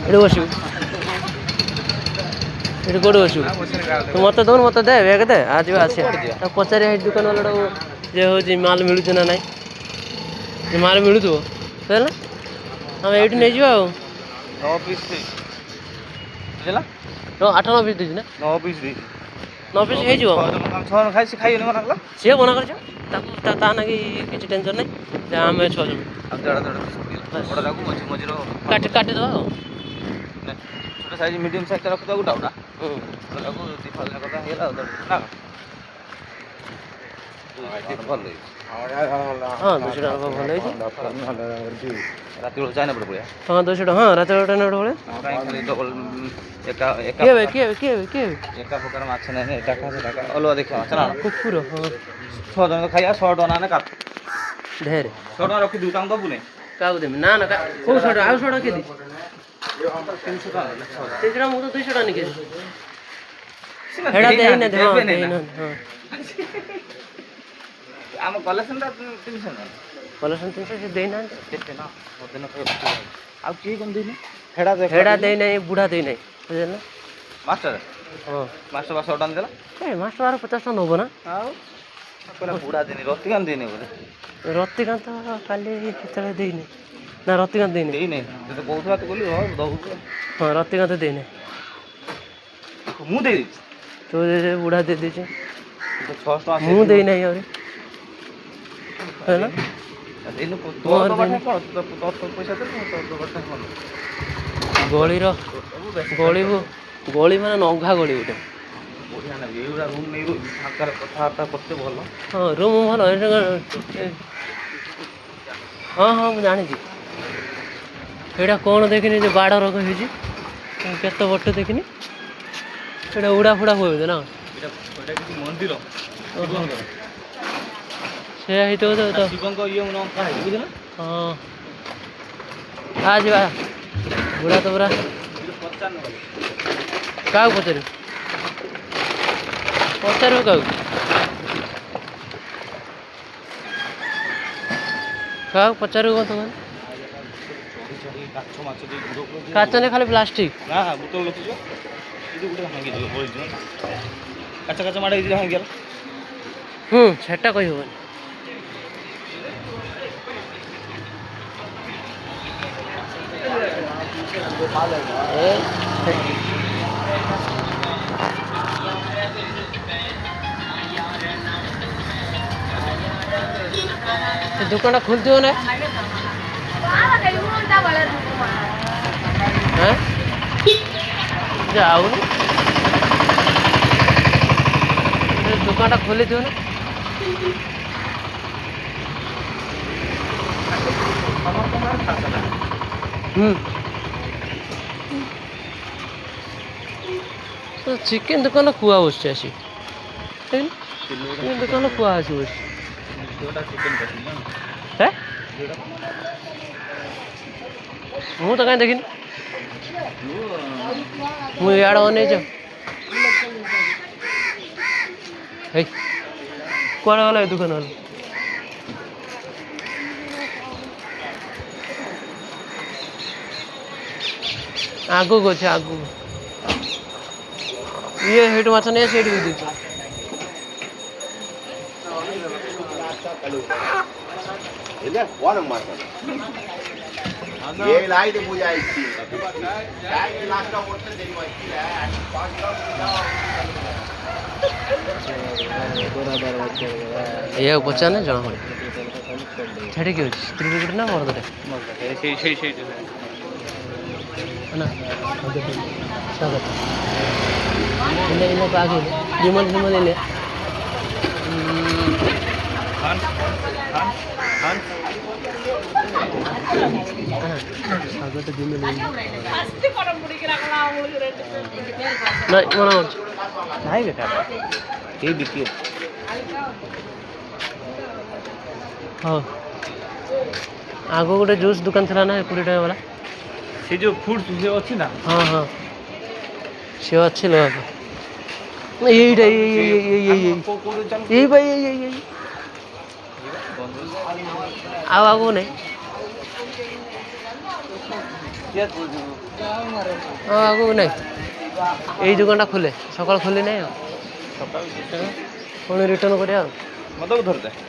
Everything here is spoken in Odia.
ଏଠି ବସିବୁ ଏଠି କୋଉଠି ବସିବୁ ତୁ ମତେ ଦଉନୁ ମତେ ଦେ ବ୍ୟାଗ ଦେ ଆ ଯିବା ଆସିବା ତାକୁ ପଚାରିବା ଏଇ ଦୋକାନ ବାଲାଟାକୁ ଯେ ହେଉଛି ମାଲ ମିଳୁଛି ନା ନାଇଁ ମାଲ ମିଳୁଥିବ ବୁଝିଲ ଆମେ ଏଇଠି ନେଇଯିବା ଆଉ 9 ପିସ୍ ବୁଝିଲା 8-9 ପିସ୍ ଦେଇଛି ନା 9 ପିସ୍ ଦେଇଛି 9 ପିସ୍ ହେଇଯିବ ଖାଇ ସେ ଖାଇବେନି ମନା କଲା ସିଏ ମନା କରିଛ ତାକୁ ତା ନାଗି କିଛି ଟେନସନ୍ ନାହିଁ ଆମେ 6 ଜଣ ମଝିର କାଟିଦେବା ଆଉ ଛୋଟ ସାଇଜ ମିଡ଼ିୟମ୍ ସାଇଜଟା ରଖିଦେବା ଗୋଟା ଗୋଟାକୁ ଦୁଇ ଫାଳ କଥା ହେଇଗଲା ଆଉ ନା ଭଲ ହେଇଛି ହଁ 200 ଟଙ୍କା ଭଲ ହେଇଛି ରାତି ବେଳକୁ ଚାଇନା ପଟେ ପଳେଇବା ହଁ 200 ଟଙ୍କା ହଁ ରାତି ବେଳଟା ନେଟ ଭଳିଆ ଏକା ପ୍ରକାର ମାଛ ନାହିଁ ଏଟା ଖା ଅଲଗା ଦେଖିବା ମାଛ ନା କୁକୁର ହଁ 6 ଜଣ ଖାଇବା 100 ଟଙ୍କା ନା କାଟ ଢେର 100 ଟଙ୍କା ରଖିଦେବୁ ତାଙ୍କୁ ଦେବୁନି କାହାକୁ ଦେବି ନା କୋଉ 100 ଟଙ୍କା ଆଉ 100 ଟଙ୍କା କେଦି 300 ଟଙ୍କା 300 ଟଙ୍କା ମୁଁ ତ 200 ଟଙ୍କା ନେଇକି ହେଡ଼ା ଦେଇନାହାନ୍ତି ହଁ ଆମ କଲେକ୍ସନଟା 300 ଟଙ୍କା କଲେକ୍ସନ 300 ସେ ଦେଇନାହାନ୍ତି କେତେ ନା ଆଉ କିଏ କ'ଣ ଦେଇନି ହେଡ଼ା ଦେଇନାହିଁ ବୁଢ଼ା ଦେଇନାହିଁ ବୁଝିଲ ନା ମାଷ୍ଟର ହଁ ମାଷ୍ଟର 100 ଟଙ୍କା ଦେଲା ମାଷ୍ଟର 50 ଟଙ୍କା ନେବ ନା ଆଉ ବୁଢ଼ା ଦେଇନି ରତିକାନ୍ତ ଦେଇନି ବୋଧେ ରତିକାନ୍ତ କାଲି କେତେବେଳେ ଦେଇନି ନା ରତିକାନ୍ତ ଦେଇନି ତତେ କହୁଥିଲା ତୁ କହିଲି ହଁ ଦବୁ ହଁ ରତିକାନ୍ତ ଦେଇନି ମୁଁ ଦେଇଦେଇଛି ତୁ ବୁଢ଼ା ଦେଇଦେଇଛୁ 600 ଟଙ୍କା ମୁଁ ଦେଇନାହିଁ ଆହୁରି ହେଲା ଗଳିର ଗଳି ମାନେ ନଘା ଗଳି ଗୋଟେ କଥାବାର୍ତ୍ତା କରତେ ଭଲ ହଁ ରୁମ୍ ଭଲ ହଁ ମୁଁ ଜାଣିଛି ଏଇଟା କ'ଣ ଦେଖିନି ଯେ ବାଡ଼ ରୋଗ ହେଇଛି କେତେ ବର୍ଷ ଦେଖିନି ଏଇଟା ଉଡ଼ା ଫୁଡ଼ା ହୁଏ ନା ମନ୍ଦିର ସେଇଆ ହେଇଥିବ ତ ଶିବଙ୍କ ଇଏ ବୁଝିଲ ହଁ ଯିବା ବୁଢ଼ା ତ ପୁରା କାହାକୁ ପଚାରିବୁ କାହାକୁ ପଚାରିବୁ କ'ଣ ତମେ କାଚ ନେଇ ଖାଲି ପ୍ଲାଷ୍ଟିକ କାଚ ମାଡ଼ ହେଇଯିବ ଭାଙ୍ଗିଗଲା ସେଟା କହିହେବନି ଦୋକାନଟା ଖୋଲିଥିବ ନା ଯାଉନି ଦୋକାନଟା ଖୋଲିଥିବ ନା ଚିକେନ ଦୋକାନ କୁଆ ବସିଛି ଆସି ଦୋକାନ କୁଆ ଆସି ବସିଛି ମୁଁ ତ କାହିଁ ଦେଖିନି ମୁଁ ଇଆଡ଼େ ଅନେଇଛ ହେଇ କୁଆଡ଼େ ଗଲା ଏ ଦୋକାନ ବାଲା ଆଗକୁ ଅଛି ଆଗକୁ ଇଏ ସେଇଠୁ ମାଛ ନେଇ ସେଇଠି ବି ଦେଇଛି ଏହାକୁ ପଚାର ଜଣା ପଡ଼େ ସେଠି କିଏ ଅଛି ସ୍ତ୍ରୀ ଲୋକଟେ ନା ମର୍ଦଟେ ନା ସ୍ୱାଗତ ଦିମଲେ ସ୍ୱାଗତ ଦିମଲେ ନାଇଁ ମନା କରୁଛି ନାଇଁ ବେଟା କେହି ବିକି ହଉ ଆଗ ଗୋଟେ ଜୁସ୍ ଦୋକାନ ଥିଲା ନା 20 ଟଙ୍କା ବାଲା ସେ ଯେଉଁ ଫୁଡ୍ ସେ ଅଛି ନା ହଁ ସେ ଅଛି ଲୋ ଏଇଟା ଏଇ ଭାଇ ଆଉ ଆଗକୁ ନାହିଁ ହଁ ଆଗକୁ ନାହିଁ ଏଇ ଦୋକାନଟା ଖୋଲେ ସକାଳ ଖୋଲି ନାହିଁ ଆଉ ସକାଳୁ ପୁଣି ରିଟର୍ନ କରିବା ଆଉ ମତେ ଧରିଦେ